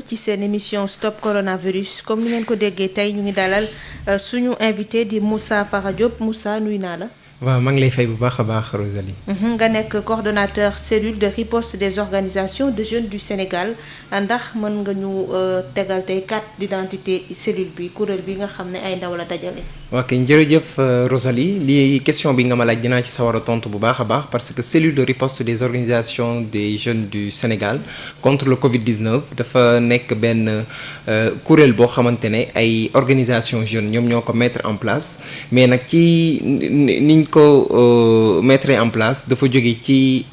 ci seen émission Stop Coronavirus comme ni ngeen ko déggee tey ñu ngi dalal suñu invité di Moussa Para Diop. Moussa nuyu naa la. waaw maa ngi lay fay bu baax a baax Rosalie. nga nekk coordonnateur cellule de riposte des organisations de jeunes du Sénégal ndax mën nga ñu tegal tey carte d'identité cellule bi kuréel bi nga xam ne ay ndaw la dajale. ok jërëjëf Rosalie lii question bi nga ma laaj dinaa ci sawar a tontu bu baax a baax parce que cellule de riposte des organisations des jeunes du Sénégal contre le Covid-19 dafa nekk benn kuréel boo xamante ne ay organisations jeunes ñoom ñoo ko mettre en place mais nag ci niñ ko mettre en place dafa jóge ci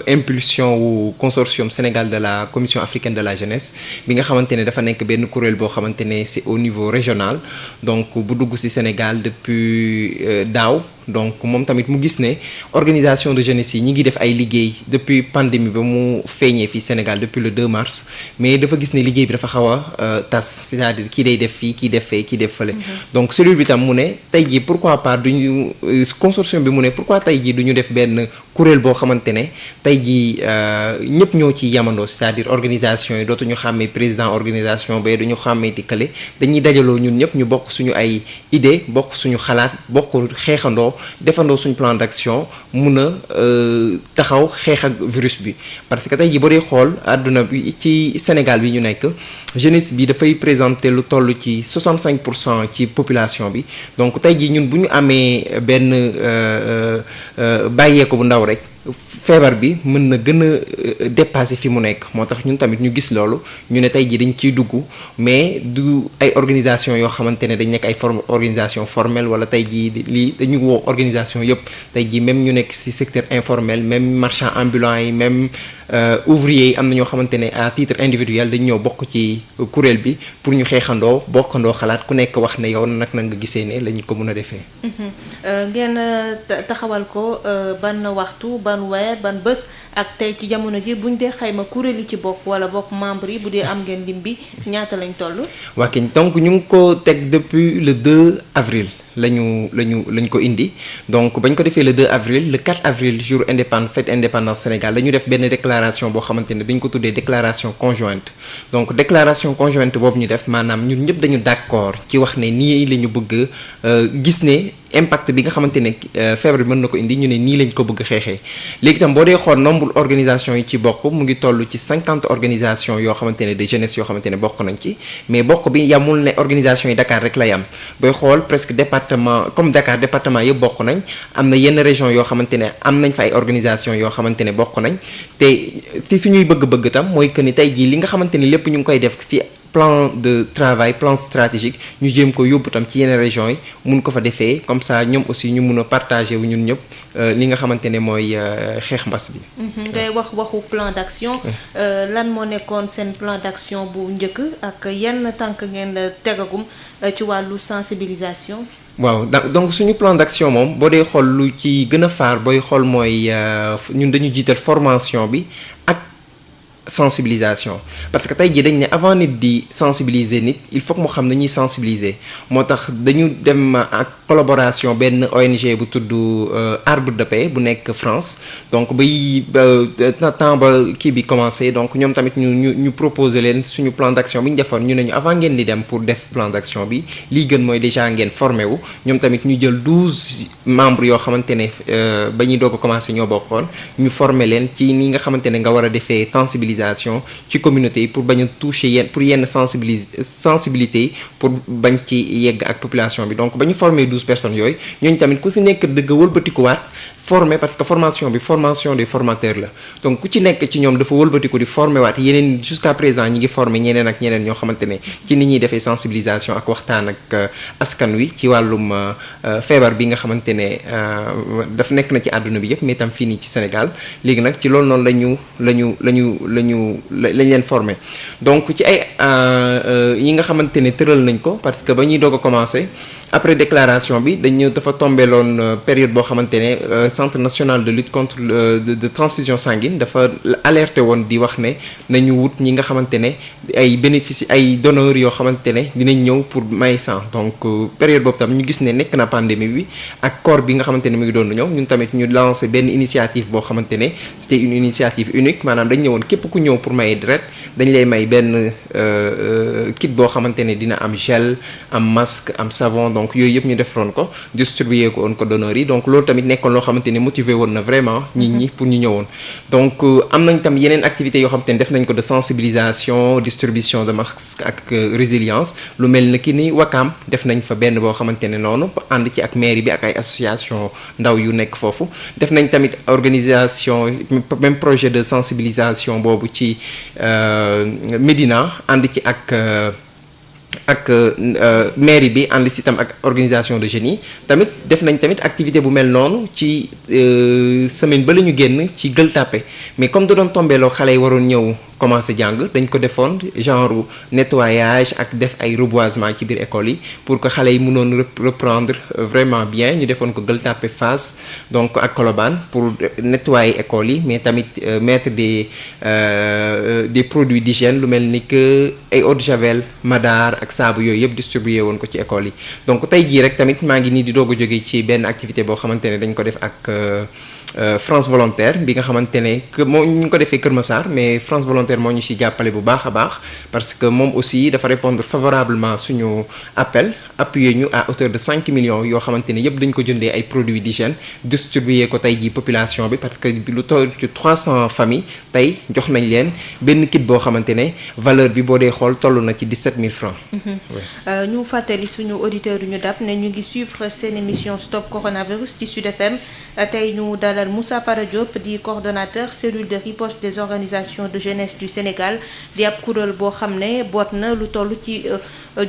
impulsion wu consortium Sénégal de la Commission africaine de la jeunesse bi nga xamante ne dafa nekk benn kuréel boo xamante ne c'est au niveau régional donc bu dugg ci Sénégal depuis daaw donc moom tamit mu gis ne organisation de jeunesse yi ñi ngi def ay liggéey depuis pandémie ba mu feeñee fii Sénégal depuis le 2 mars mais dafa gis ne liggéey bi dafa xaw a tas c'est-à-dire kii day def fii kii def fee kii def fële donc cellule bi tam mu ne tey jii pourquoi pas duñu consortium bi mu ne pourquoi tey jii du ñu def benn kuréel boo xamante ne tey jii ñëpp ñoo ci yamandoo c'est-à-dire organisation yi dootuñu xàmmee président organisation ba duñu xàmmee di kële dañuy dajaloo ñun ñëpp ñu bokk suñu ay idée bokk suñu xalaat bokk xeexandoo defandoo suñu plan d'action mun a taxaw xeex ak virus bi parce que tey jii boo dee xool àdduna bi ci Sénégal bi ñu nekk jeunesse bi dafay présenter lu toll ci 65% ci population bi donc tey jii ñun bu ñu amee benn bàyyeeko bu ndaw rek feebar bi mën na gën a dépasser fi mu nekk moo tax ñun tamit ñu gis loolu ñu ne tey jii dañ ciy dugg mais du ay organisation yoo xamante ne dañ nekk ay organisation formelle wala tey jii lii dañu woo organisation yëpp tey jii même ñu nekk ci secteur informel même marchand ambulant yi même ouvrier yi am na ñoo xamante ne à titre individuel dañ ñëw bokk ci kuréel bi pour ñu xeexandoo bokkandoo xalaat ku nekk wax ne yow nag na nga gisee ne lañu ko mën a defee. ngeen taxawal ko ban waxtu ban weer ban bés ak tey ci jamono ji buñ dee xayma kuréel yi ci bokk wala bokk membre yi bu dee am ngeen lim bi ñaata lañ toll. waa kañ donc ñu ngi ko teg depuis le 2 avril. lañ ko indi donc bañ ko defee le 2 avril le 4 avril jour fête indépendance Sénégal dañu def benn déclaration boo xamante ne dañ ko tuddee déclaration conjointe donc déclaration conjointe boobu ñu def maanaam ñun ñëpp dañu d'accord ci wax ne nii la ñu bëgg gis ne impact bi nga xamante ne feebar bi mën na ko indi ñu ne nii lañ ko bëgg xeexee léegi tam boo dee xool nombre organisation yi ci bokk mu ngi toll ci 50 organisations yoo xamante ne de jeunesse yoo xamante ne bokk nañ ci mais bokk bi yamul ne organisation yi Dakar rek la yam booy xool presque département comme Dakar département yëpp bokk nañ am na yenn région yoo xamante ne am nañ fa ay organisation yoo xamante ne bokk nañ te fi ñuy bëgg-bëgg tam mooy que ni tey jii li nga xamante ni lépp ñu ngi koy def fii plan de travail plan stratégique ñu jéem ko yóbbu tam ci yeneen régions yi mun ko fa defee comme ça ñoom aussi ñu mun a partager wu ñun ñëpp li nga xamante ne mooy xeex mbas bi. ngay waxu plan d'action lan moo nekkoon seen plan d'action bu njëkk ak yenn tànk ngeen tegagum ci wàllu sensibilisation. waaw donc suñu plan d'action moom boo dee xool lu ci gën a faar booy xool mooy ñun dañu jiital formation bi ak sensibilisation parce que tey jii dañ ne avant nit di sensibiliser nit il faut que mu xam ne ñuy sensibiliser moo tax dañu dem ak collaboration benn ONG bu tudd Arbre de Paix bu nekk France donc bay temps ba kii bi commencé donc ñoom tamit ñu proposer leen suñu plan d'action bi ñu defoon ñu ne ñu avant ngeen di dem pour def plan d'action bi lii gën mooy déjà ngeen formé wu ñoom tamit ñu jël 12 membres yoo xamante ne ba ñuy doog a commencé ñoo bokkoon ñu former leen ci ni nga xamante ne nga war a defee sensibilisation ci communauté yi pour bañ a toucher pour yenn sensibilité yi pour bañ ci yegg ak population bi donc ba ñu former 12 personnes yooyu ñooñu tamit ku ci nekk dëgg wëlbatikuwaat formé parce que formation bi formation des formateurs la donc ku ci nekk ci ñoom dafa wëlbatiku di formé waat yeneen jusqu'à présent ñi ngi formé ñeneen ak ñeneen ñoo xamante ne ci ni ñuy defee sensibilisation ak waxtaan ak askan wi ci wàllum feebar bi nga xamante ne daf nekk na ci àdduna bi yëpp mais tam fii nii ci Sénégal léegi nag ci loolu noonu lañ leen formé donc ci ay yi nga xamante ne tëral nañ ko parce que ba ñuy doog a commencé après déclaration bi dañu dafa tombeeloon période boo xamante ne centre national de lutte contre de transfusion sanguine dafa alerté woon di wax ne nañu wut ñi nga xamante ne ay bénéfices ay donneurs yoo xamante ne dinañ ñëw pour may sang donc période boobu tam ñu gis ne nekk na pandémie bi ak corps bi nga xamante ne mu ngi doon ñëw ñun tamit ñu lancé benn initiative boo xamante ne c'était une initiative unique maanaam dañ ñëwoon képp ku ñëw pour maye deret dañ lay may benn kit boo xamante ne dina am gel am masque am savon donc yooyu yëpp ñu defaroon ko distribuer ko woon ko donneurs yi donc loolu tamit nekkoon loo xamante ne motivé woon na vraiment nit ñi pour ñu ñëwoon donc am nañ tam yeneen activités yoo xamante ne def nañ ko de sensibilisation distribution de masques ak résilience lu mel ni ki ni Wakaam def nañ fa benn boo xamante ne noonu ànd ci ak mairie bi ak ay association ndaw yu nekk foofu def nañ tamit organisation même projet de sensibilisation boobu ci Médina ànd ci ak mairie bi ànd si tam ak organisation de jeunes yi tamit def nañ tamit activité bu mel noonu ci semaine ba la ñu génn ci Gueule Tapée mais comme da doon tombeeloo xale yi waroon ñëw commencé jàng dañ ko defoon genre nettoyage ak def ay reboisement ci biir école yi pour que xale yi mënoon reprendre vraiment bien ñu defoon ko Gueule Tapée Fass donc ak Colobane pour nettoyer école yi mais tamit mettre des produits d'hygiène lu mel ni que ay eau de javel Madar ak saabu yooyu yëpp distribué woon ko ci école yi donc tey jii rek tamit maa ngi nii di doog a jóge ci benn activité boo xamante ne dañ ko def ak France Volontaire bi nga xamante ne que moom ñu ngi ko defee Kër Massar mais France Volontaire moo ñu ci jàppale bu baax a baax parce que moom aussi dafa répondre favorablement suñu appel appuyer ñu à hauteur de 5 millions yoo xamante ne yëpp dañ ko jëndee ay produits d'hygiène distribuer ko tey jii population bi parce que lu toll ci 300 familles tey jox nañ leen benn kit boo xamante ne valeur bi boo dee xool toll na ci 17 000 francs. ñu fàttali suñu auditeurs yu ñu dab ne ñu ngi suivre seen émission Stop Coronavirus ci Sud FM tey ñu dalal Moussa Para Diop di coordonnateur cellule de riposte des organisations de jeunesse du Sénégal di ab kuréel boo xam ne boot na lu toll ci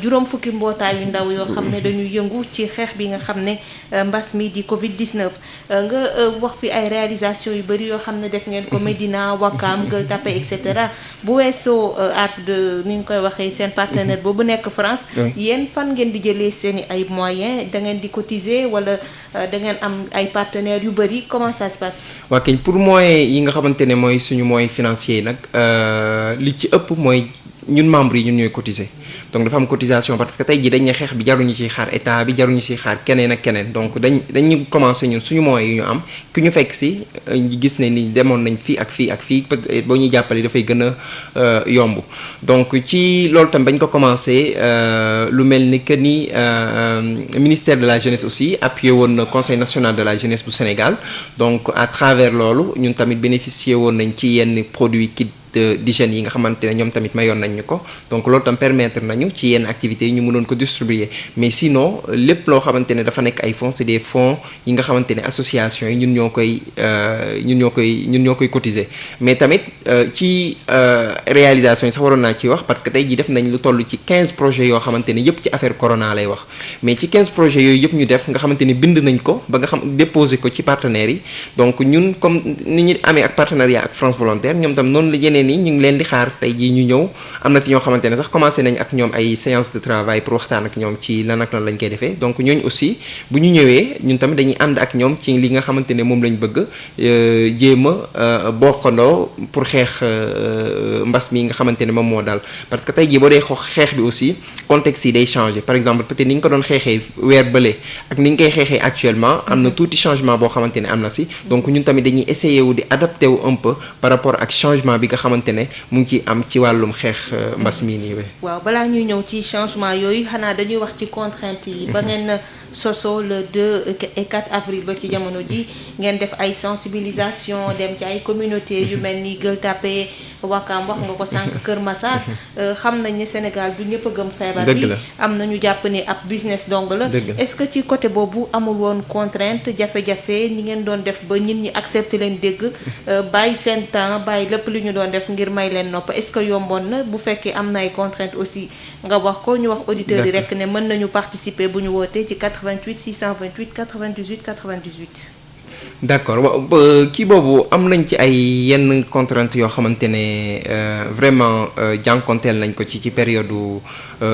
juróom fukki mbootaay yu ndaw yoo xam ne dañuy yëngu ci xeex bi nga xam ne mbas mi di Covid-19 nga wax fi ay réalisation yu bëri yoo xam ne def ngeen ko Médina Wakam Gueule Tapée et cetera bu weesoo de ni ñu koy waxee seen partenaire boobu nekk France yéen fan ngeen di jëlee seen i ay moyens da ngeen di cotiser wala da ngeen am ay partenaires yu bëri comment ça se passe. waa kay pour moyens yi nga xamante ne mooy suñu moyens financiers yi nag li ci ëpp mooy ñun membres yi ñun ñooy cotiser donc dafa am cotisation parce que tey jii dañ ne xeex bi jaruñu ciy xaar état bi jaruñu ciy xaar keneen ak keneen donc dañu commencé ñun suñu moyens yi ñu am ku ñu fekk si gis ne ni demoon nañ fii ak fii ak fii boo ñuy jàppale dafay gën a yomb donc ci loolu tam bañ ko commencé lu mel ni que ni ministère de la jeunesse aussi appuyé woon na conseil national de la jeunesse bu Sénégal donc à travers loolu ñun tamit bénéficié woon nañ ci yenn produits kit d'hygiène yi nga xamante ne ñoom tamit mayoon nañ ñu ko donc loolu tam permettre nañu ci yenn activités yi ñu mënoon ko distribuer mais sinon lépp loo xamante ne dafa nekk ay fonds c'est des fonds yi nga xamante ne associations yi ñun ñoo koy cotiser mais tamit ci réalisation yi sax waroon naa ci wax parce que tey jii def nañ lu toll ci 15 projets yoo xamante ne yëpp ci affaire corona lay wax mais ci 15 projets yooyu yëpp ñu def nga xamante ne bind nañ ko ba nga xam déposer ko ci partenaires yi donc ñun comme ni ñu amee ak partenariat ak France Volontaire ñoom tam noonu la yeneen ni ñu ngi leen di xaar tey jii ñu ñëw am na ci ñoo xamante ne sax commencé nañ ak ñoom ay séance de travail pour waxtaan ak ñoom ci lan ak lan lañ koy defee donc ñooñu aussi bu ñu ñëwee ñun tamit dañuy ànd ak ñoom ci li nga xamante ne moom lañ bëgg jéem a bokkandoo pour xeex mbas mi nga xamante ne moom moo daal parce que tey jii boo dee xeex bi aussi contexte yi day changer par exemple peut-être ni nga ko doon xeexee weer bële ak ni nga koy xeexee actuellement am na tuuti changement boo xamante ne am na si donc ñun tamit dañuy essayer wu di adapté wu un peu par rapport ak changement bi nga xamante ne mu ngi ci am ci wàllum xeex mbas mii nii waaw balaa ñuy ñëw ci changement yooyu xanaa dañuy wax ci contraintes yi ba ngeen soso le 2 et 4 avril ba ci jamono ji ngeen def ay sensibilisation dem ci ay communauté yu mel ni Gueule Tapée Wakam wax nga ko sànq Kër Massar xam nañ ne Sénégal du ñëpp a gëm feebar bi am na ñu jàpp ni ab business dong la est-ce que ci côté boobu amul woon contrainte jafe-jafe ñi ngeen doon def ba nit ñi accepter leen dégg bàyyi seen temps bàyyi lépp li ñu doon def ngir may leen nopp est-ce que yomboon na bu fekkee am na ay contraintes aussi nga wax ko ñu wax auditeurs yi rek ne mën nañu participer bu ñu wootee ci 88 628 98 98 d'accord kii boobu am nañ ci ay yenn contraintes yoo xamante ne vraiment jànkonteel nañ ko ci période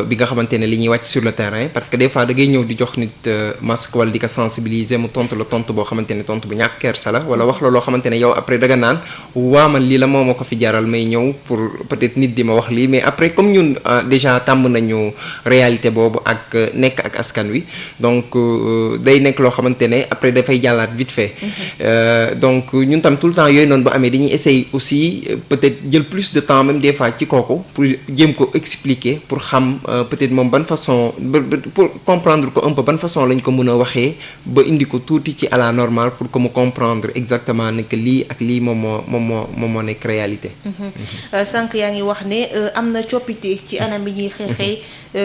bi nga xamante ne li ñuy wàcc sur le terrain parce que des fois da ngay ñëw di jox nit masque wala di ko sensibiliser mu tontu la tontu boo xamante ne tontu bu ñàkk kersa la wala wax la loo xamante ne yow après da nga naan waa man lii la moo ma ko fi jaral may ñëw pour peut-être nit di ma wax lii mais après comme ñun déjà tàmm nañu réalité boobu ak nekk ak askan wi donc day nekk loo xamante ne après dafay jàllaat vite fait. Donc ñun tam tout le temps yooyu noonu bu amee dañuy essayer aussi peut-être jël plus de temps même des fois ci kooku pour jéem ko expliquer pour xam peut-être moom ban façon pour comprendre ko un peu ban façon lañ ko mën a waxee ba indi ko tuuti ci à la normale pour que mu comprendre exactement ne que lii ak lii moom moo nekk réalité. sànq yaa ngi wax ne am na coppite ci anam bi ñuy xeexee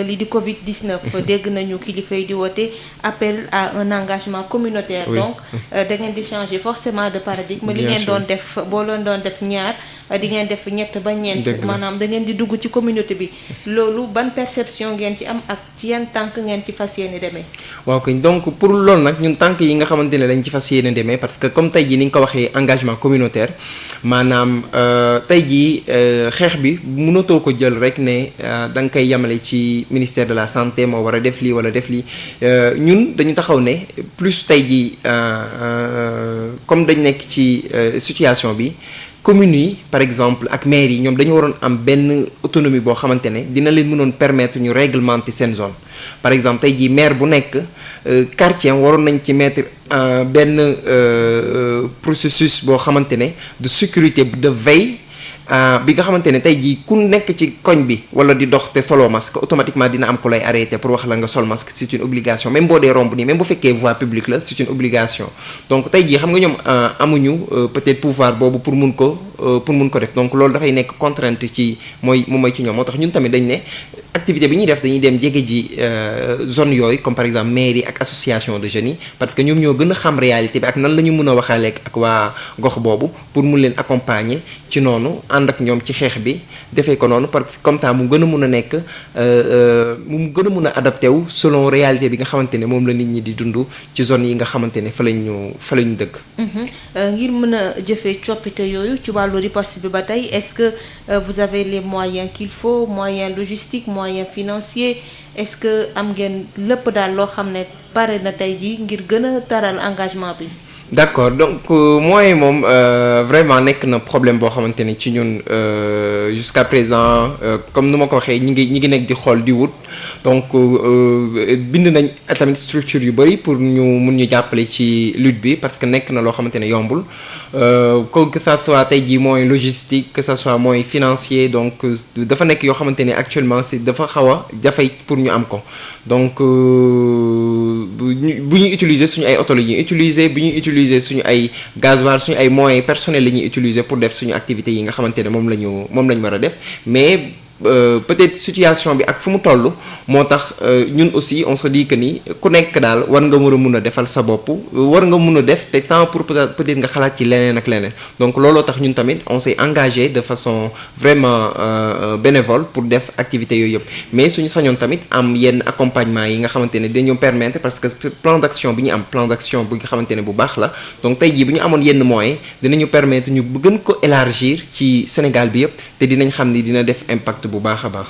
lii di Covid 19. dégg nañu kilifa yi di woote appel à un engagement communautaire. donc da ngeen di changer forcément de paradigme. li ngeen doon def boo leen doon def ñaar di ngeen def ñett ba ñeent. maanaam da ngeen di dugg ci communauté bi. loolu ban perception ngeen ci am ak ci yan tànk ngeen ci fas yéene demee. waaw kay donc pour loolu nag ñun tànk yi nga xamante ne lañ ci fas yéene demee parce que comme tey jii ni nga ko waxee engagement communautaire maanaam tey jii xeex bi mënatoo ko jël rek ne da nga koy yamale ci ministère de la santé moo war a def lii wala def lii ñun dañu taxaw ne plus tey jii comme dañ nekk ci situation bi. communes yi par exemple ak maires yi ñoom dañu waroon am benn autonomie boo xamante ne dina leen mënoon permettre ñu réglementer seen zone par exemple tey jii maire bu nekk quartier waroon nañ ci mettre benn processus boo xamante ne de sécurité de veille bi nga xamante ne tey jii ku nekk ci koñ bi wala di dox te solo masque automatiquement dina am ku lay arrêter pour wax la nga sol masque c'est une obligation même boo dee romb nii même bu fekkee voie publique la c'est une obligation donc tey jii xam nga ñoom amuñu peut-être pouvoir boobu pour mun ko def donc loolu dafay nekk contrainte ci moom mooy ci ñoom moo tax ñun tamit dañ ne activité bi ñuy def dañuy dem jege ji zone yooyu comme par exemple mairie ak association de jeunes yi parce que ñoom ñoo gën a xam réalité bi ak nan la ñu mën a waxaale ak waa gox boobu pour mun leen accompagner ci noonu ànd ak ñoom ci xeex bi defee ko noonu parce que comme ça mu gën a mun a nekk mu gën a mun a adapté wu selon réalité bi nga xamante ne moom la nit ñi di dund ci zone yi nga xamante ne fa la ñu dëkk. ngir mën a jëfee coppite yooyu ci wàllu riposte bi ba tey est-ce que vous avez les moyens qu'il faut moyens logistiques moyens financiers est-ce que am ngeen lépp daal loo xam ne pare na tey jii ngir gën a taral engagement bi. d'accord donc moyen moom vraiment nekk na problème boo xamante ne ci ñun jusqu'à présent comme nu ma ko waxee ñi ngi nekk di xool di wut donc bind nañ tamit structure yu bari pour ñu mun ñu jàppale ci lutte bi parce que nekk na loo xamante ne yombul que ça soit tey jii mooy logistique que ça soit mooy financier donc dafa nekk yoo xamante ne actuellement c'est dafa xaw a jafey pour ñu am ko donc bu ñuy utiliser suñu ay oto la ñuy utiliser bu ñuy utiliser suñu ay gasoil suñu ay moyens personnels la ñuy utiliser pour def suñu activités yi nga xamante ne moom la ñu war a def mais peut-être situation bi ak fu mu toll moo tax ñun aussi on se dit que ni ku nekk daal war nga war a mun a defal sa bopp war nga mun a def te temps pour peut-être nga xalaat ci leneen ak leneen donc looloo tax ñun tamit on s'est engagé de façon vraiment bénévole pour def activité yooyu yëpp mais suñu sañoon tamit am yenn accompagnement yi nga xamante ne dañu permettre parce que plan d'action bi ñu am plan d'action bi nga xamante ne bu baax la donc tey jii bu ñu amoon yenn moyens dinañu permettre ñu gën ko élargir ci Sénégal bi yëpp te dinañ xam ni dina def impact bu baax a baax.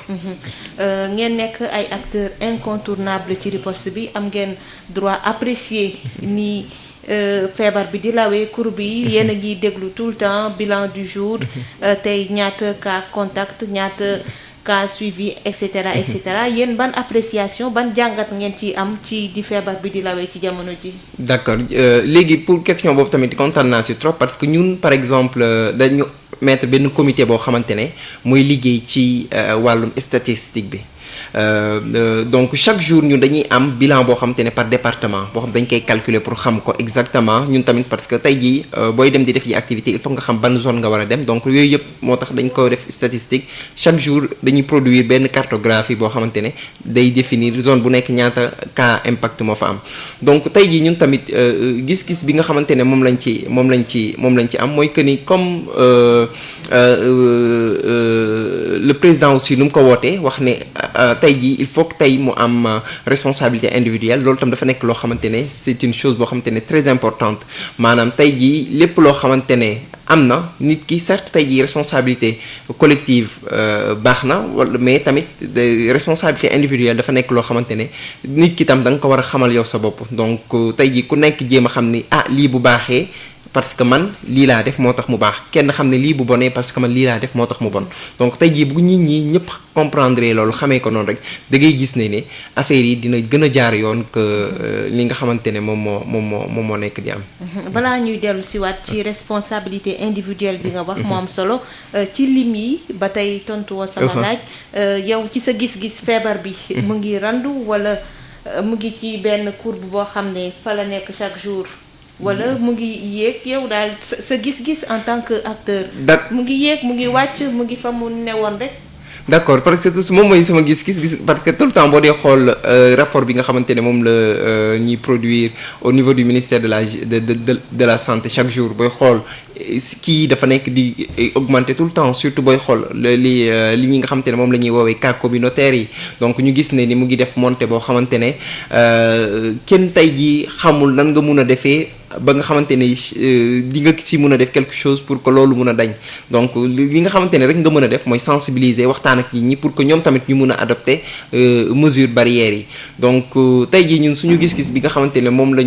ngeen nekk ay acteurs incontournables ci riposte bi am ngeen droit apprécier ni feebar bi di lawee courbe yi yéen a ngi déglu tout le temps bilan du jour tey ñaata cas contact ñaata cas suivi et cetera yéen ban appréciation ban jàngat ngeen ci am ci di feebar bi di lawee ci jamono ji. d'accord léegi pour question boobu tamit kontaan naa ci trop parce que ñun par exemple dañu mettre benn comité boo xamante ne mooy liggéey ci wàllum statistique bi donc chaque jour ñun dañuy am bilan boo xamante ne par département boo xam dañ koy calculer pour xam ko exactement ñun tamit parce que tey jii booy dem di def yi activité il faut nga xam ban zone nga war a dem donc yooyu yëpp moo tax dañ ko def statistique chaque jour dañuy produire benn cartographie boo xamante ne day définir zone bu nekk ñaata cas impact moo fa am donc tey jii ñun tamit gis-gis bi nga xamante ne moom lañ ci am mooy que ni comme le président aussi nu mu ko wootee wax ne tey jii il faut que tey mu am responsabilité individuelle loolu tam dafa nekk loo xamante ne c'est une chose boo xamante ne très importante maanaam tey jii lépp loo xamante ne am na nit ki certes tey jii responsabilité collective baax na wala mais tamit responsabilité individuelle dafa nekk loo xamante ne nit ki tam da nga ko war a xamal yow sa bopp donc tey jii ku nekk jéem a xam ni lii bu baaxee parce que man lii laa def moo tax mu baax kenn xam ne lii bu bonee parce que man lii laa def moo tax mu bon donc tey jii bu nit ñi ñëpp comprendre loolu xamee ko noonu rek da ngay gis ne affaire yi dina gën a jaar yoon que li nga xamante ne moom moo nekk di am. balaa ñuy dellu si waat ci responsabilité individuelle bi nga wax moo am solo ci lim yi ba tey tontu woo sama laaj yow ci sa gis-gis feebar bi. mu ngi randu wala mu ngi ci benn courbe boo xam ne fa la nekk chaque jour. wala mu ngi yéeg yow daal sa gis-gis en tant que acteur. mu ngi yéeg mu ngi wàcc mu ngi fa mu newoon rek. d'accord parce que moom mooy sama gis-gis parce que tout le temps boo dee xool rapport bi nga xamante ne moom la ñuy produire au niveau du ministère de la santé chaque jour booy xool kii dafa nekk di augmenter tout le temps surtout booy xool li ñi nga xamante ne moom la ñuy woowee cas communautaires yi donc ñu gis ne ni mu ngi def montée boo xamante ne kenn tey jii xamul nan nga mun a defee. ba nga xamante ne di nga ci mën a def quelque chose pour que loolu mën a dañ donc li nga xamante ne rek nga mën a def mooy sensibiliser waxtaan ak nit ñi pour que ñoom tamit ñu mën a adopter mesures barrières yi donc tey jii ñun suñu gis-gis bi nga xamante ne moom la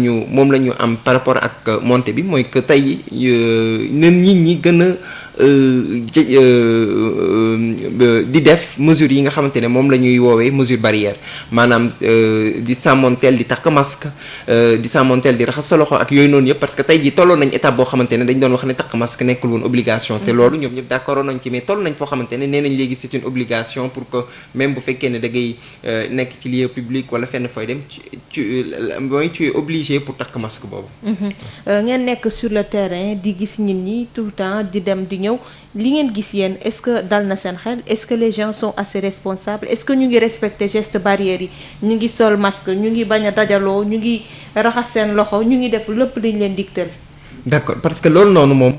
ñu am par rapport ak montée bi mooy que tey na nit ñi gën a di def mesures yi nga xamante ne moom la ñuy woowee mesure barrière maanaam di sàmmonteel di takk masque di sàmmonteel di raxas sa loxo ak yooyu noonu yëpp parce que tey jii tolloon nañ étape boo xamante ne dañ doon wax ne takk masque nekkul woon obligation te loolu ñoom ñëpp d'accord nañ ci mais toll nañ foo xamante ne nee nañ léegi c'est une obligation pour que même bu fekkee ne da ngay nekk ci lieu public wala fenn fooy dem tu es obligé pour takk masque boobu. ngeen nekk sur le terrain di gis nit ñi tout le temps di dem di ñëw li ngeen gis yéen est-ce que dal na seen xel est-ce que les gens sont assez responsables est-ce que ñu ngi respecter gestes barrières yi ñu ngi sol masque ñu ngi bañ a dajaloo ñu ngi raxas seen loxo ñu ngi def lépp liñ leen digtal. d'accord parce que loolu noonu moom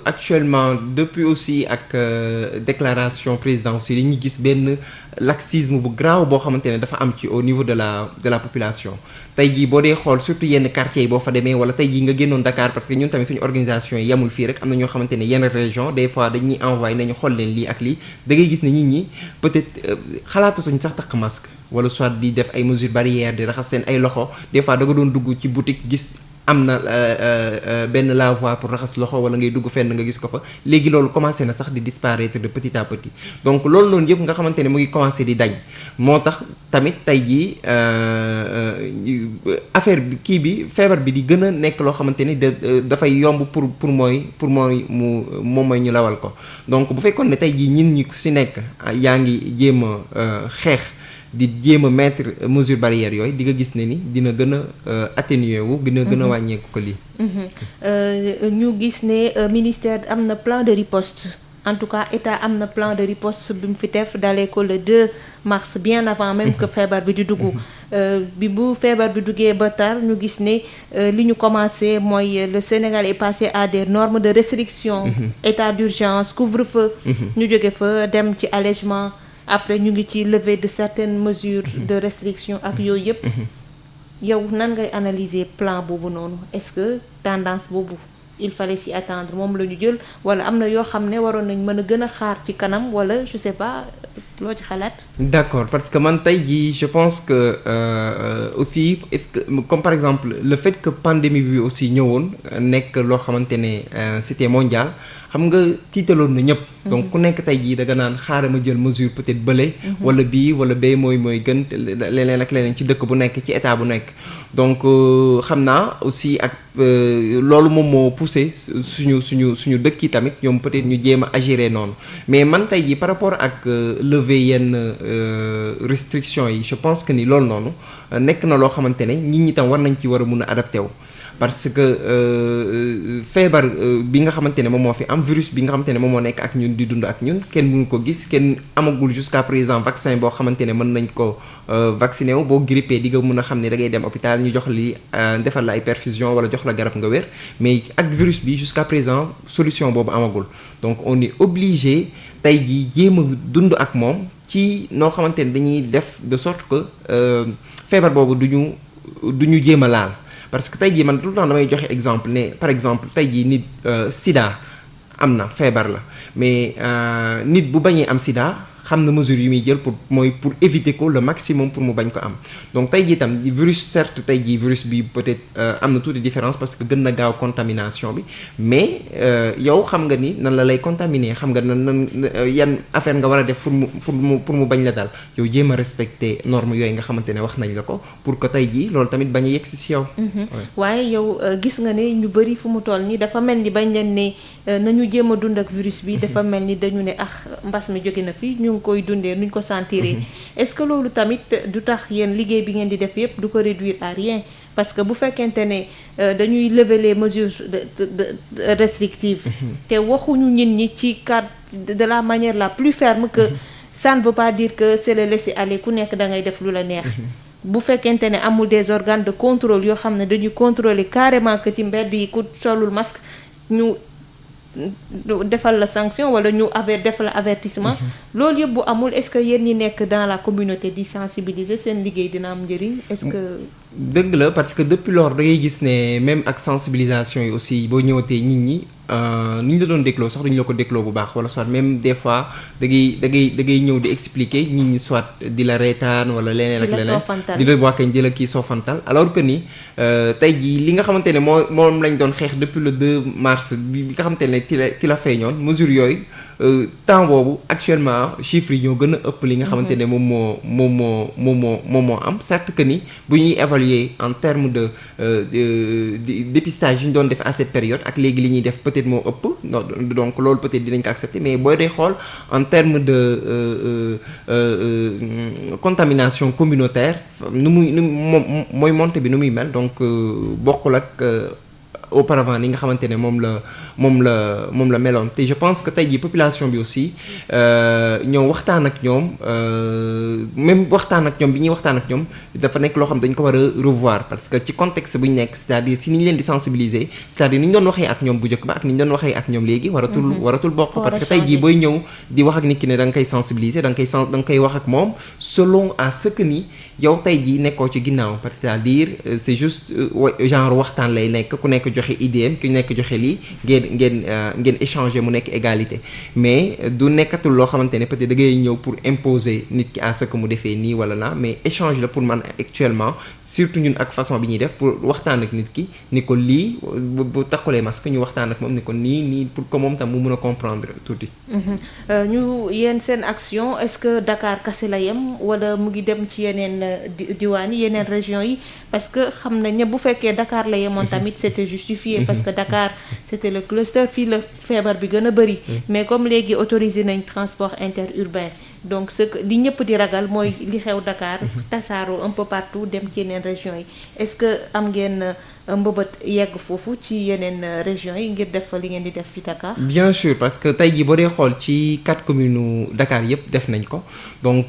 actuellement depuis aussi ak déclaration président aussi dañuy gis benn laxisme bu grave boo xamante ne dafa am ci au niveau de la population tey jii boo dee xool surtout yenn quartiers yi boo fa demee wala tey jii nga génnoon Dakar parce que ñun tamit suñu organisation yi yemul fii rek am na ñoo xamante ne yenn région des fois dañuy envoyé nañu xool leen lii ak lii da ngay gis ne nit ñi peut-être xalaatatuñ sax takk masque wala soit di def ay mesures barrières di raxas seen ay loxo des fois da nga doon dugg ci boutique gis am na benn lavoir pour raxas loxo wala ngay dugg fenn nga gis ko fa léegi loolu commencé na sax di disparaître de petit à petit donc loolu noonu yëpp nga xamante ne mu ngi commencé di dañ moo tax tamit tey jii affaire bi kii bi feebar bi di gën a nekk loo xamante ni dafay yomb pour moom mooy ñu lawal ko donc bu fekkoon ne tey jii ñin ñi ku si nekk yaa ngi jéem a xeex di jéem a mettre mesure barrière yooyu di nga gis ne ni dina gën a atténuer wu gën a wàññeeku ko lii. ñu gis ne ministère am na plan de riposte en tout cas état am na plan de riposte bi mu fi def dalee ko le 2 mars bien avant même que feebar bi di dugg. bi bu feebar bi duggee ba tar ñu gis ne li ñu commencé mooy le Sénégal est passé à des normes de restriction. état d'urgence couvre-feu. ñu jóge fa dem ci allègement. après ñu ngi ci levée de certaines mesures de restriction ak yooyu yëpp yow nan ngay analyser plan boobu noonu est-ce que tendance boobu il fallait s'y attendre moom la ñu jël wala am na yoo xam ne waroon nañ mën a gën a xaar ci kanam wala je sais pas loo ci xalaat. d'accord parce que man tey jii je pense que aussi est-ce que comme par exemple le fait que pandémie bi aussi ñëwoon nekk loo xamante ne c'était mondial xam nga tiitaloon na ñëpp. donc ku nekk tey jii da nga naan xaaral ma jël mesure peut-être bële. wala bii wala bee mooy gën leneen ak leneen ci dëkk bu nekk ci état bu nekk. donc xam naa aussi ak loolu moom moo poussé suñu dëkk yi tamit ñoom peut-être ñu jéem a agir noonu mais man tey jii par rapport ak lever yenn restrictions yi je pense que ni loolu noonu nekk na loo xamante ne nit ñi tam war nañ ci war a mun a adapté wu. parce que feebar bi nga xamante ne moom moo fi am virus bi nga xamante ne moom moo nekk ak ñun di dund ak ñun kenn mënu ko gis kenn amagul jusqu'à présent vaccin boo xamante ne mën nañ ko vacciner wu boo grippé di nga mën a xam ne da ngay dem hôpital ñu jox li defal la ay perfusion wala jox la garab nga wér mais ak virus bi jusqu'à présent solution boobu amagul donc on est obligé tey jii jéem a dund ak moom ci noo xamante ne dañuy def de sorte que feebar boobu du ñu jéem a laal parce que tey jii man tout le temps damay joxe exemple ne par exemple tey jii nit sida am na feebar la mais nit bu bañee am sida xam na mesure yu muy jël pour éviter ko le maximum pour mu bañ ko am donc tey jii itam virus certes tey jii virus bi peut-être am na tuuti différence parce que gën na gaaw contamination bi mais yow xam nga ni nan la lay contaminer xam nga nan yan affaire nga war a def pour mu bañ la dal yow jéem a respecter normes yooyu nga xamante ne wax nañ la ko pour que tey jii loolu tamit bañ a yegg si yow. waaye yow gis nga ne ñu bëri fu mu toll nii dafa mel ni bañ leen ne nañu jéem a dund ak virus bi dafa mel ni dañu ne mbas mi jóge na fi koy dundee nuñ ko sentiré est-ce que loolu tamit du tax yéen liggéey bi ngeen di def yépp du ko réduire à rien parce que bu fekkente ne dañuy lever les mesures restrictives te waxuñu nit ñi ci cadre de la manière la plus ferme que ça ne veut pas dire que c'est le laisser aller ku nekk da ngay def lu la neex bu fekkente ne amul des organes de contrôle yoo xam ne dañuy contrôler carrément que ci mbedd yi ku solul masque ñu defal la sanction wala ñu defal la avertissement loolu yëpp bu amul est-ce que yéen ñi nekk dans la communauté di sensibiliser seen liggéey dina am njëriñ est-ce que dëgg la parce que depuis lors da ngay gis ne même ak sensibilisation yi aussi boo ñëwatee nit ñi ni ñu la doon dégloo sax duñu la ko dégloo bu baax wala soit même des fois da ngay ñëw di expliquer nit ñi soit di la reetaan wala leneen ak leneen di la wàkkañ di la kii soofantal alors que ni tey jii li nga xamante ne moom lañ doon xeex depuis le 2 mars bi nga xamante ne ki la feeñoon mesure yooyu temps boobu actuellement chiffres yi ñoo gën a ëpp li nga xamante ne moom moo am certes que ni bu ñuy évaluer en termes de dépistage yu ñu doon def à cette période ak léegi li ñuy def peut-être moo ëpp donc loolu peut-être dinañ ko accepter mais booy dee xool en termes de contamination communautaire mooy montée bi nu muy mel donc bokkul ak auparavant li nga xamante ne moom la meloon te je pense que tey jii population bi aussi ñoom waxtaan ak ñoom même waxtaan ak ñoom bi ñuy waxtaan ak ñoom dafa nekk loo xam dañ ko war a revoir parce que ci contexte bu ñu nekk c'est-à-dire si ni ñu leen di sensibiliser c'est-à-dire ni ñu doon waxee ak ñoom bu njëkk ba ak ni ñu doon waxee ak ñoom léegi waratul bokk parce que tey jii booy ñëw di wax ak nit ki ne da nga koy sensibiliser da nga koy wax ak moom selon à ce que ni yow tey jii nekkoo ci ginnaaw parce que c'est-à-dire c'est juste genre waxtaan lay nekk ku nekk joxe idéem ki nekk joxe lii ngeen échanger mu nekk égalité mais du nekkatul loo xamante ne peut-être da ngay ñëw pour imposer nit ki à ce que mu defee nii wala naa mais échange la pour man actuellement surtout ñun ak façon bi ñuy def pour waxtaan ak nit ki ni ko lii bu takkulee masque ñu waxtaan ak moom ni ko nii pour que moom tam mu mun a comprendre tuuti. ñu yéen seen action est-ce que Dakar kese la yem wala mu ngi dem ci yeneen diwaan yi yeneen régions yi parce que xam nañ ne bu fekkee Dakar la yemoon tamit c'était justifié parce que Dakar c'était le cluster fii la feebar bi gën a bari mais comme léegi autorisé nañ transport interurbain donc ce que li ñëpp di ragal mooy li xew Dakar tasaaroo un peu partout dem ci yeneen régions yi est-ce que am ngeen mbëbët yegg foofu ci yeneen régions yi ngir def li ngeen di def fi Dakar. bien sûr parce que tey jii boo dee xool ci 4 communes Dakar yëpp def nañ ko donc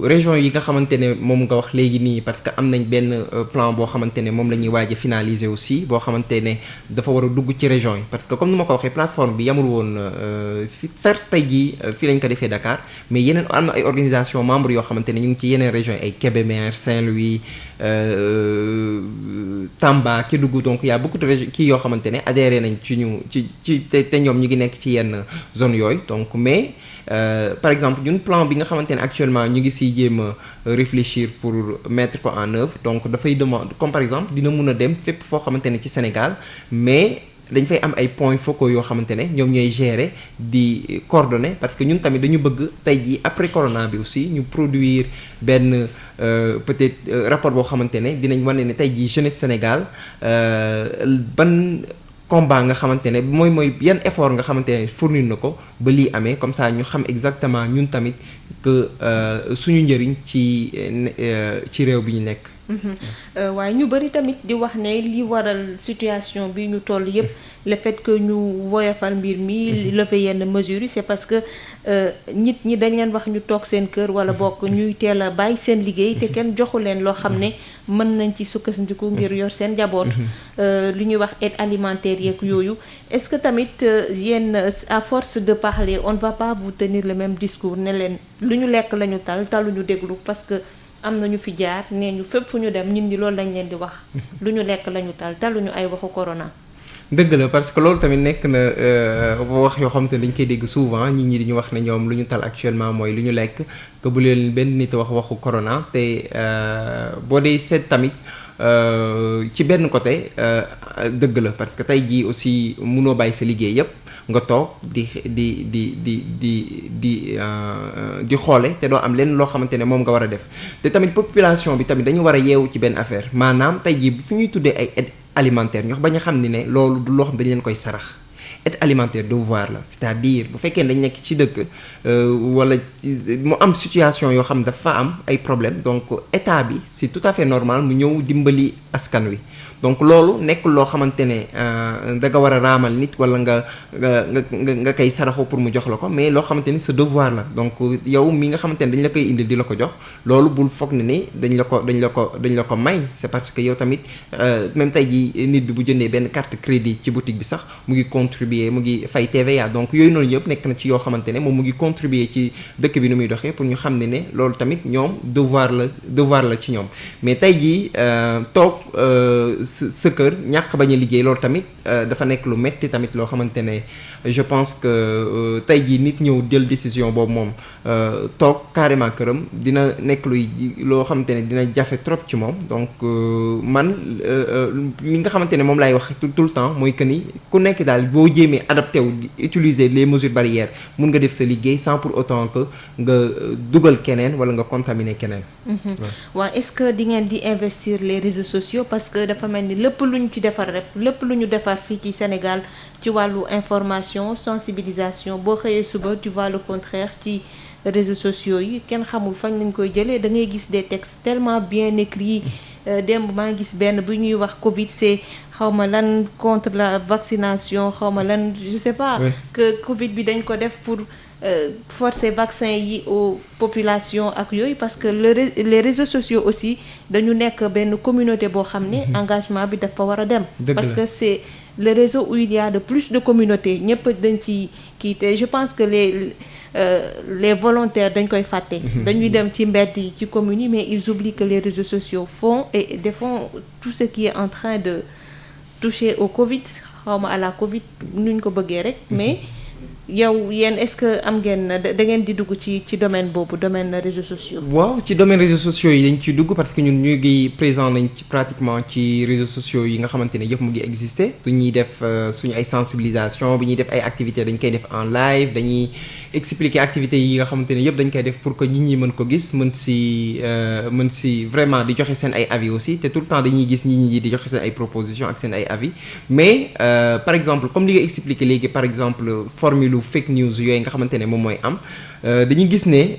régions yi nga xamante ne moom nga wax léegi nii parce que am nañ benn plan boo xamante ne moom la ñuy waaj a finaliser aussi boo xamante ne dafa war a dugg ci régions yi parce que comme ni ma ko waxee plateforme bi yamul woon fi certes tey jii fii lañ ko defee Dakar mais yeneen am na ay organisations membres yoo xamante ne ñu ngi ci yeneen régions yi ay Kébémer Saint-Louis Tamba Kédougou donc y a beaucoup de régions kii yoo xamante ne adhéré nañ ci te ñoom ñu ngi nekk ci yenn zone yooyu donc mais par exemple ñun plan bi nga xamante ne actuellement ñu ngi siy jéem a réfléchir pour mettre ko en œuvre donc dafay demande comme par exemple dina mun a dem fépp foo xamante ne ci Sénégal mais dañ fay am ay points focaux yoo xamante ne ñoom ñooy gérer di coordonner parce que ñun tamit dañu bëgg tey jii après corona bi aussi ñu produire benn peut-être rapport boo xamante ne dinañ wane ne tey jii jeunesse Sénégal ban combat nga xamante ne mooy yan effort nga xamante ne fournir na ko ba lii amee comme ça ñu xam exactement ñun tamit que suñu njëriñ ci réew bi ñu nekk. waaye ñu bari tamit di wax ne li waral situation bi ñu toll yépp le fait que ñu woyofal mbir mi lever yenn mesures yi c'est parce que nit ñi dañ leen wax ñu toog seen kër wala bokk ñuy teel a bàyyi seen liggéey te kenn joxu leen loo xam ne mën nañ ci sukkandiku ngir yor seen njaboot. li ñuy wax aide alimentaire yeeg yooyu est-ce que tamit yéen à force de parler on ne va pas vous tenir le même discours ne leen lu ñu lekk la ñu taluñu déglu parce que am na ñu fi jaar nee ñu fépp fu ñu dem ñun ñi loolu lañ leen di wax lu ñu lekk la ñu taluñu ay waxu corona. dëgg la parce que loolu tamit nekk na wax yoo xam te ne dañ koy dégg souvent nit ñi di ñu wax ne ñoom lu ñu tal actuellement mooy lu ñu lekk que bu leen benn nit wax waxu corona te boo dee seet tamit ci benn côté dëgg la parce que tey jii aussi munoo bàyyi sa liggéey yépp nga toog di xoole te doo am leen loo xamante ne moom nga war a def te tamit population bi tamit dañu war a yeewu ci benn affaire maanaam tey jii fu ñuy tuddee ay aide alimentaire ñoo bañ a xam ne loolu du loo xam dañ leen koy sarax aide alimentaire devoir la c'est-à-dire bu fekkee dañ nekk ci dëkk wala mu am situation yoo xam dafa am ay problème donc état bi c'est tout à fait normal mu ñëw dimbali askan wi donc loolu nekk loo xamante ne da nga war a raamal nit wala nga koy saraxu pour mu jox la ko mais loo xamante ni sa devoir la donc yow mi nga xamante ne dañ la koy indil di la ko jox loolu bul foog ne ni dañ la ko may c'est parce que yow tamit même tey jii nit bi bu jëndee benn carte crédit ci boutique bi sax mu ngi contribuer mu ngi fay TVA donc yooyu noonu yëpp nekk na ci yoo xamante ne moom mu ngi contribuer ci dëkk bi nu muy doxee pour ñu xam ne loolu tamit ñoom devoir la ci ñoom mais tey jii toog sa kër ñàkk bañ a liggéey loolu tamit dafa nekk lu metti tamit loo xamante ne je pense que tey jii nit ñëw jël décision boobu moom toog carrément këram dina nekk loo xamante ne dina jafe trop ci moom donc man li nga xamante ne moom laay wax tout le temps mooy que ni ku nekk daal boo jéemee adapté wu utiliser les mesures barrières mun nga def sa liggéey sans pour autant que nga dugal keneen wala nga contaminer keneen. waaw est-ce que di ngeen di investir les réseaux sociaux parce que dafa mel ni lépp lu ñu ci defar rek lépp lu ñu defar fii ci Sénégal ci wàllu information sensibilisation boo xëyee suba tu vois le contraire ci réseaux sociaux yi kenn xamul fañ lañ koy jëlee da ngay gis des textes tellement bien écrits démb maa ngi gis benn bu ñuy wax Covid c'est xawma lan contre la vaccination xawma lan je sais pas que Covid bi dañ ko def pour forcer vaccin yi aux populations ak yooyu parce que les réseaux sociaux aussi dañu nekk benn communauté boo xam ne engagement bi dafa war a dem parce que c'est le réseau où il y a de plus de communautés ñëpp dañ ci kii te je pense que les volontaires dañ koy fàtte dañuy dem ci mbedd yi ci communes yi mais ils oublient que les réseaux sociaux font et défendent tout ce qui est en train de toucher au Covid xawma à la Covid nuñ ko bëggee rek mais yow yéen est-ce que am ngeen da ngeen di dugg ci domaine boobu domaine réseaux sociaux. waaw ci domaine réseaux sociaux yi dañ ciy dugg parce que ñun ñu ngi présent nañ ci pratiquement ci réseaux sociaux yi nga xamante ne yëpp mu ngi exister du ñuy def suñu ay sensibilisation bi ñuy def ay activités dañ koy def en live dañuy expliquer activités yi nga xamante ne yëpp dañ koy def pour que nit ñi mën ko gis mën si vraiment di joxe seen ay avis aussi te tout le temps dañuy gis nit ñi di joxe seen ay propositions ak seen ay avis mais par exemple comme li nga expliquer léegi par exemple formule fake news yooyu nga xamante ne moom mooy am dañuy gis ne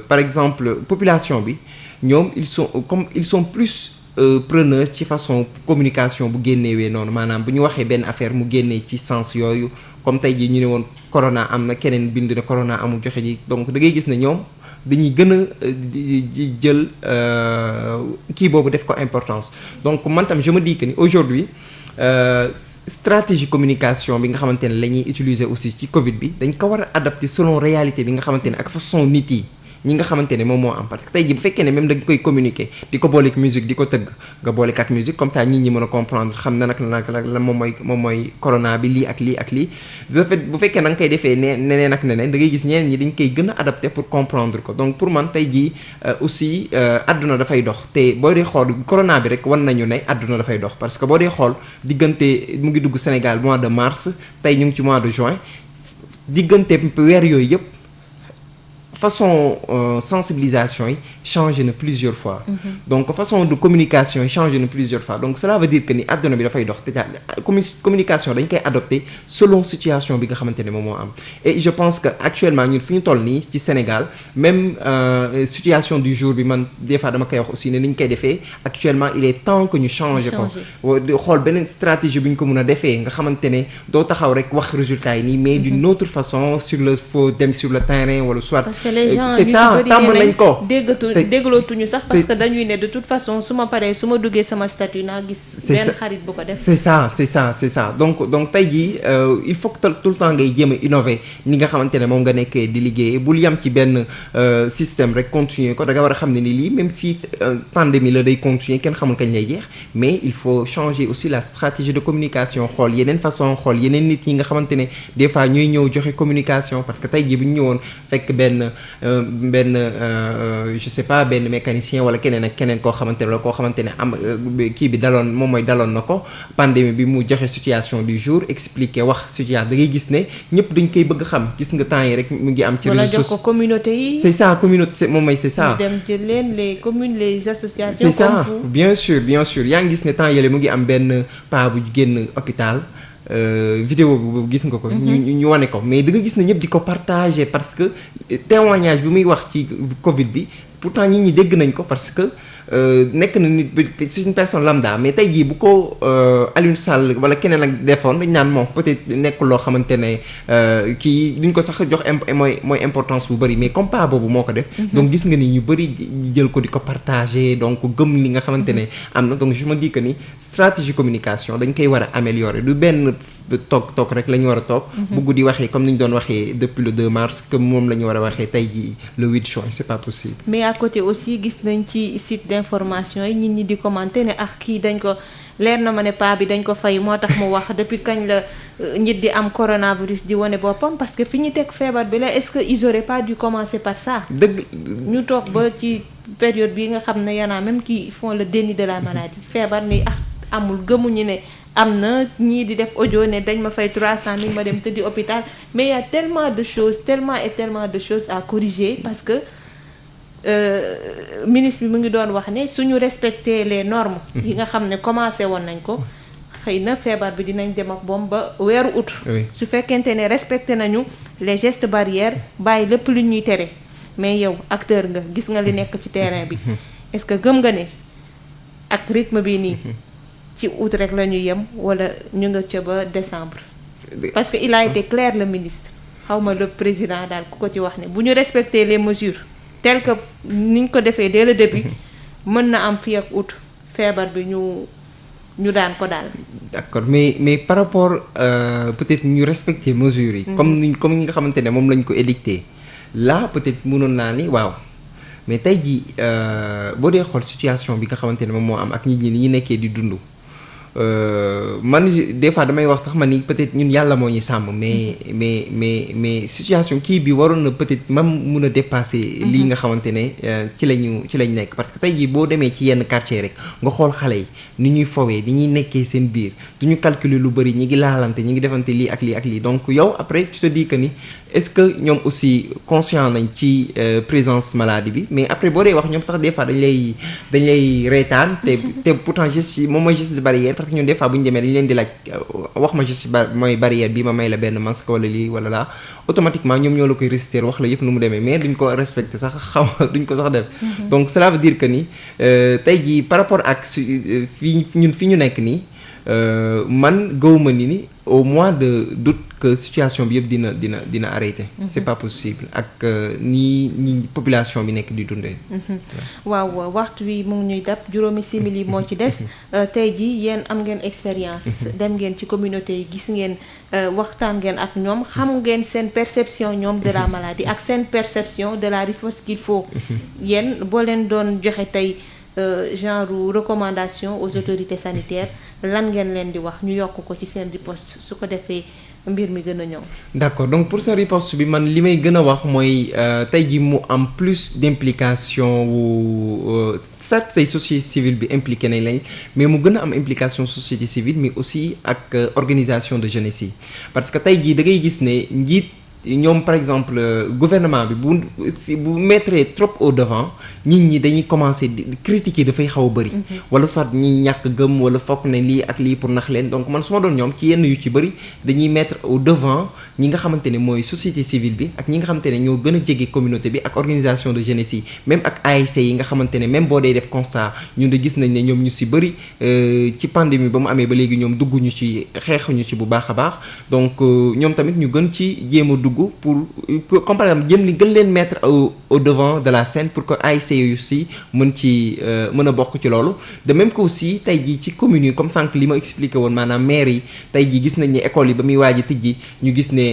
par exemple population bi ñoom ils sont plus preneurs ci façon communication bu génnewee noonu maanaam bu ñu waxee benn affaire mu génnee ci sens yooyu comme tey jii ñu ne woon corona am na keneen bind na corona amul joxe ji donc da ngay gis ne ñoom dañuy gën a di jël kii boobu def ko importance donc man tam je me dis que ni aujourd'hui stratégie communication bi nga xamante ne la ñuy utiliser aussi ci Covid bi dañ ko war a adapter selon réalité bi nga xamante ne ak façon nit yi ñi nga xamante ne moom moo am parce que tey jii bu fekkee ne même da nga koy communiquer di ko booleeg musique di ko tëgg nga booleeg ak musique comme ça nit ñi mën a comprendre xam na nag la moom mooy corona bi lii ak lii ak lii de fait bu fekkee da nga koy defee neneen ak neneen da ngay gis ñeneen ñi dañ koy gën a adapter pour comprendre ko donc pour man tey jii aussi àdduna dafay dox te boo dee xool corona bi rek wan nañu ne àdduna dafay dox parce que boo dee xool diggante mu ngi dugg Sénégal mois de mars tey ñu ngi ci mois de juin diggante weer yooyu yëpp façon sensibilisation yi changé na plusieurs fois. Donc façon de communication yi changé na plusieurs fois donc cela veut dire que ni àdduna bi dafay dox te communication dañ koy adopté selon situation bi nga xamante ne moom moo am et je pense que actuellement ñun fu ñu toll nii ci Sénégal même situation du jour bi man des fois dama koy wax aussi ne ni ñu koy defee actuellement il est temps que ñu changer ko xool beneen stratégie bu ñu ko mun a defee nga xamante ne doo taxaw rek wax résultat yi nii mais d'une autre façon sur le faut dem sur le terrain wala soit parce que les gens ñu bëri tàmm nañ ko dégglootuñu sax parce que dañuy ne de toute façon su ma paree su ma duggee sama statut naa gis benn xarit bu ko def c'est ça donc tey jii il faut que tout le temps ngay jéem a innover ni nga xamante ne moom nga nekkee di liggéey bul yam ci benn système rek continuer ko da nga war a xam ne ni lii même fii pandémie la day continuer kenn xamul kañ lay jeex mais il faut changer aussi la stratégie de communication xool yeneen façon xool yeneen nit yi nga xamante ne des fois ñooy ñëw joxe communication parce que tey jii bu ñu ñëwoon fekk benn je sais pas benn mécanicien wala keneen ak keneen koo xamante ne la koo xamante ne am kii bi daloon moom mooy daloon na ko pandémie bi mu joxe situation du jour expliquer wax situation da ngay gis ne ñëpp dañ koy bëgg xam gis nga temps yi rek mu ngi am ci réseaux sociaux wala jox ko communauté yi c'est ça communauté moom mooy c'est ça dem jël leen les communes les associations c'est ça bien sûr yaa ngi gis ne temps yële mu ngi am benn paa bu génn hôpital vidéo boobu gis nga ko ñu wane ko mais da nga gis ne ñëpp di ko partager parce que témoignage bi muy wax ci Covid bi pourtant ñi dégg nañ ko parce que nekk na nit c'est une personne lambda mais tey jii bu ko Aliou Sall wala keneen ak defoon dañ naan moom peut-être nekkul loo xamante ne kii duñ ko sax jox mooy importance bu bëri mais comme pas boobu moo ko def donc gis nga ni ñu bëri jël ko di ko partager donc gëm li nga xamante ne am na donc je me dis que ni stratégie communication dañ koy war a améliorer du benn toog rek la ñu war a toog bugg di waxee comme ni ñu doon waxee depuis le 2 mars que moom la ñu war a waxee tey jii le 8 juin c'est pas possible mais à côté aussi gis nañ ci site d'information yi nit ñi di commenter ne kii dañ ko leer na ma ne paa bi dañ ko fay moo tax mu wax depuis kañ la nit di am coronavirus di wane boppam parce que fi ñu teg feebar bi la est-ce que ils auraient pas dû commencer par ça dëgg ñu toog ba ci période bi nga xam ne y'en a même qui font le déni de la maladie feebar ni amul gëmuñu ne am na ñii di def audio ne dañ ma fay 300 000 ma dem tëddi hôpital mais il y a tellement de choses à corriger parce que ministre bi mu ngi doon wax ne suñu respecter les normes yi nga xam ne commencé woon nañ ko xëy na feebar bi dinañ dem ak boom ba weeru août su fekkente ne respecté nañu les gestes barrières bàyyi lépp lu ñuy tere mais yow acteur nga gis nga li nekk ci terrain bi est-ce que gëm nga ne ak rythme bi nii ci août rek la ñuy yem wala ñu nga ca ba décembre parce que il a été clair le ministre xawma le président daal ku ko ci wax ne bu ñu respecter les mesures telles que ni ñu ko defee dès le début mën na am fii ak août feebar bi ñu daan ko daal. d'accord mais par rapport peut-être ñu respecter mesures yi. comme ni nga xamante ne moom lañ ko édicté là peut-être mënoon naa ni waaw. mais tey jii boo dee xool situation bi nga xamante ne moom moo am ak nit ñi ni ñu nekkee di dund man des fois damay wax sax ma ni peut-être ñun yàlla moo ñu sàmm mais situation kii bi waroon na peut-être même mun a dépasser lii nga xamante ne ci lañ nekk parce que tey jii boo demee ci yenn quartier rek nga xool xale yi ni ñuy fowee ni ñuy nekkee seen biir du ñu calculer lu bëri ñi ngi laalante ñi ngi defante lii ak lii donc yow après tu te dis que ni est-ce que ñoom aussi conscient nañ ci présence maladie bi mais après boo dee wax ñoom sax des fois dañ lay reetaan te pourtant geste yi moom mooy geste de barrière parce que ñun des fois bu ñu demee dañ leen di laaj wax ma geste mooy barrière bi ma may la benn masque wala lii wala laa automatiquement ñoom ñoo la koy réciter wax la yëpp nu mu demee mais duñ ko respecter sax duñ ko sax def donc cela veut dire que ni tey jii par rapport ak fi ñu nekk nii man gëwuma ni au mois d'août que situation bi yëpp dina arrêter. C'est pas possible ak ni population bi nekk di dundee. waaw waxtu wi mu ngi ñuy dab juróomi simili moo ci des tey jii yéen am ngeen expérience. dem ngeen ci communauté yi gis ngeen waxtaan ngeen ak ñoom xam ngeen seen perception ñoom de la maladie ak seen perception de la riposte qu'il faut. yéen boo leen doon joxe tey. genre recommandation aux autorités sanitaires lan ngeen leen di wax ñu yokk ko ci seen riposte su ko defee mbir mi gën a ñëw. d'accord donc pour seen riposte bi man li may gën a wax mooy tey ji mu am plus d'implication wu certes tey société civile bi impliqué nañ lañ mais mu gën a am implication société civile mais aussi ak organisation de jeunesse yi parce que tey jii da ngay gis ne njiit ñoom par exemple gouvernement bi bu mettre trop au devant nit ñi dañuy commencer di critiquer dafay xaw a bëri. wala soit ñi ñàkk gëm wala fokk ne lii ak lii pour nax leen donc man su ma doon ñoom ci yenn yu ci bëri dañuy mettre au devant ñi nga xamante ne mooy société civile bi ak ñi nga xamante ne ñoo gën a jege communauté bi ak organisation de jeunesse yi même ak ASC yi nga xamante ne même boo dee def constat ñun de gis nañ ne ñoom ñu si bëri ci pandémie ba mu amee ba léegi ñoom dugguñu ci xeexuñu ci bu baax a baax donc ñoom tamit ñu gën ci jéem a dugg pour comme par exemple gën leen mettre au devant de la scène pour que ASC yu si mën a bokk ci loolu de même que aussi tey jii ci communes yi comme sànq li ma expliqué woon maanaam maire yi tey jii gis nañ ne école yi ba muy waaj a tijji ñu gis ne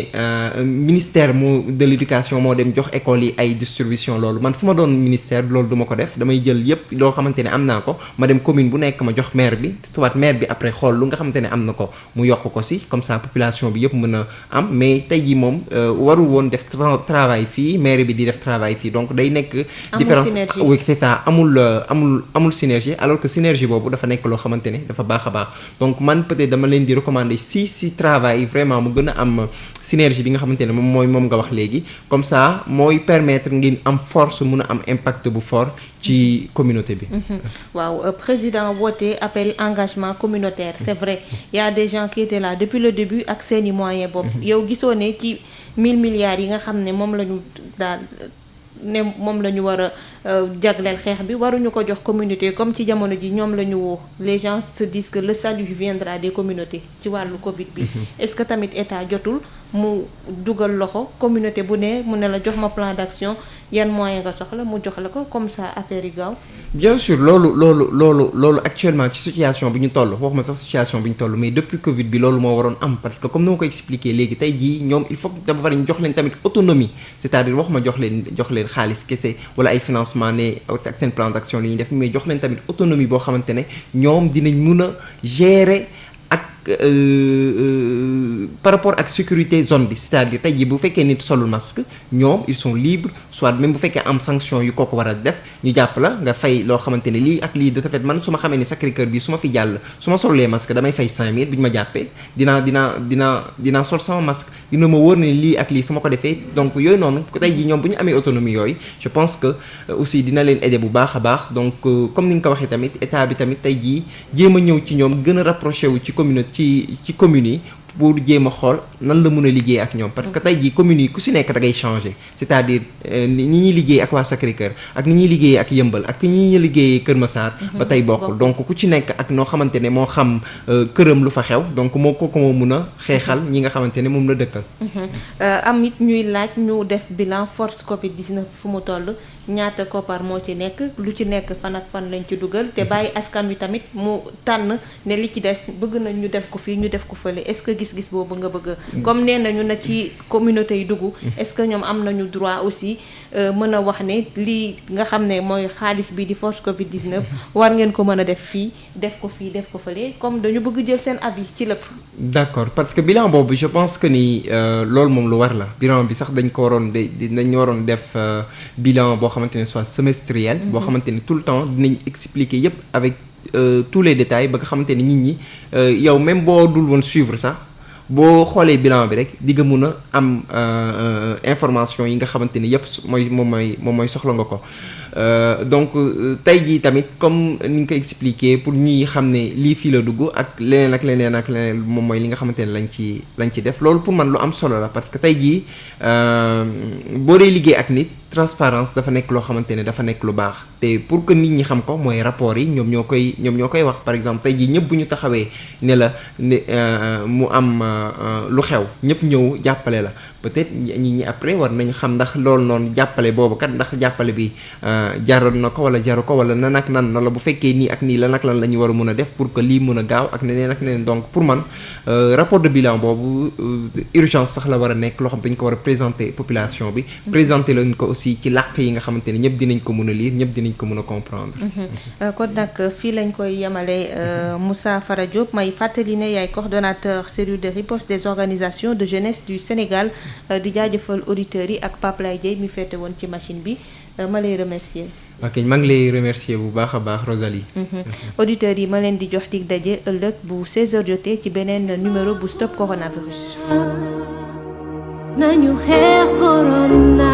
ministère de l'éducation moo dem jox école yi ay distribution loolu man fu ma doon ministère loolu du ma ko def damay jël yépp loo xamante ne am naa ko ma dem commune bu nekk ma jox maire bi tuwaat maire bi après xool lu nga xamante ne am na ko mu yokk ko si comme ça population bi yépp mën a am mais tey jii moom warul woon def travail fii maire bi di def travail fii donc day nekk différence oui c'est ça amul synergie alors que synergie boobu dafa nekk loo xamante ne dafa baax a baax donc man peut-être dama leen di recommander si travail vraiment mu gën a am synergie bi nga xamante ne moom nga wax léegi comme ça mooy permettre ngeen am force mun a am impact bu fort ci communauté bi. waaw président woote appel engagement communautaire c'est vrai il y a des gens qui étaient là depuis le début ak seeni moyens bopp. yow gisoo ne ci 1000 milliards yi nga xam ne moom la ñu daal ne moom la ñu war a jagleel xeex bi waruñu ko jox communauté comme ci jamono ji ñoom la ñu woo les gens se disent que le salut viendra des communautés ci wàllu Covid bi. est-ce que tamit état jotul mu dugal loxo communauté bu ne mu ne la jox ma plan d'action yan moyen nga soxla mu jox la ko comme ça affaire yi gaaw. bien sûr loolu actuellement ci situation bi ñu toll waxuma sax situation bi ñu toll mais depuis Covid bi loolu moo waroon am parce que comme ni ma ko expliqué léegi tey jii ñoom il faut que dafa bari ñu jox leen tamit autonomie c'est-à-dire waxuma jox leen xaalis kese wala ay financement ne ak seen plan d'action li ñuy def mais jox leen tamit autonomie boo xamante ne ñoom dinañ mun a gérer ak par rapport ak sécurité zone bi c'est-à-dire tey jii bu fekkee nit solul masque ñoom ils sont libres soit même bu fekkee am sanction yu kooku war a def ñu jàpp la nga fay loo xamante ne lii ak lii de fait man su ma xamee ne Sacré-Cœur bi su ma fi jàll su ma solulee masque damay fay 5000 bu ñu ma jàppee dinaa sol sama masque dina ma wóor ne lii ak lii su ma ko defee donc yooyu noonu tey jii ñoom bu ñu amee autonomie yooyu je pense que aussi dina leen aider bu baax a baax donc comme ni nga ko waxee tamit état bi tamit tey jii jéem a ñëw ci ñoom gën a rapproché wu ci communauté ci communes yi pour jéem a xool nan la mën a liggéey ak ñoom parce que tey jii communes yi ku si nekk da ngay changer c'est-à-dire ni ñuy liggéey ak waa Sacré-Cœur ak ni ñuy liggéey ak Yëmbal ak ni ñuy liggéey Kër Massar ba tey bokkul donc ku ci nekk ak noo xamante ne moo xam këram lu fa xew donc moo ko mun a xeexal ñi nga xamante ne moom la dëkkal am it ñuy laaj ñu def bilan force Covid-19 fu mu toll ñaata koppar moo ci nekk lu ci nekk fan ak fan lañ ci dugal te bàyyi askan wi tamit mu tànn ne li ci des bëgg nañ ñu def ko fii ñu def ko fële est-ce que gis-gis boobu nga bëgg comme nee nañu na ci communauté yi dugg est-ce que ñoom am nañu droit aussi mën a wax ne lii nga xam ne mooy xaalis bi di force Covid-19 war ngeen ko mën a def fii def ko fële comme dañu bëgg jël seen avis ci lépp. d'accord parce que bilan boobu je pense que ni loolu moom lu war la bilan bi sax dañ waroon def bilan boo xamante ne soit semestriel boo xamante ne tout le temps dinañ expliquer yépp avec tous les détails ba nga xamante ne nit ñi yow même boo dul woon suivre sax boo xoolee bilan bi rek di nga mun a am information yi nga xamante ni yépp moom mooy soxla nga ko donc tey jii tamit comme ni nga ko expliquer pour ñuy xam ne lii fii la dugg ak leneen moom mooy li nga xamante ne lañ ci def loolu pour man lu am solo la parce que tey jii boo dee liggéey ak nit transparence dafa nekk loo xamante ne dafa nekk lu baax te pour que nit ñi xam ko mooy rapport yi ñoom ñoo koy wax par exemple tey jii ñëpp bu ñu taxawee ne la mu am lu xew ñëpp ñëw jàppale la peut-être ñi après war nañu xam ndax loolu noonu jàppale boobu kat ndax jàppale bi jaroon na ko wala jaru ko wala nan ak nan la bu fekkee nii ak nii lan ak lan la ñu war a mën a def pour que lii mën a gaaw ak neneen ak neneen donc pour man rapport de bilan boobu urgence sax la war a nekk loo xam dañ ko war a présenter population bi présenter lañ ko aussi ci làkk yi nga xamante ne ñëpp dinañ ko mën a lire ñëpp dinañ ko mën a comprendre kon nag fii lañ koy yemale Moussa Fara Diop may fàttali ne yaay coordonnateur cellule de riposte des organisations de jeunesse du Sénégal di jaajëfal auditeurs yi ak Pape Lay Dieye mi féete woon ci machine bi ma lay remercier. ok maa ngi lay remercier bu baax a baax Rosalie. auditeurs yi ma leen di jox dig daje ëllëg bu 16h jotee ci beneen numéro bu Stop Coronavirus. nañu xeex corona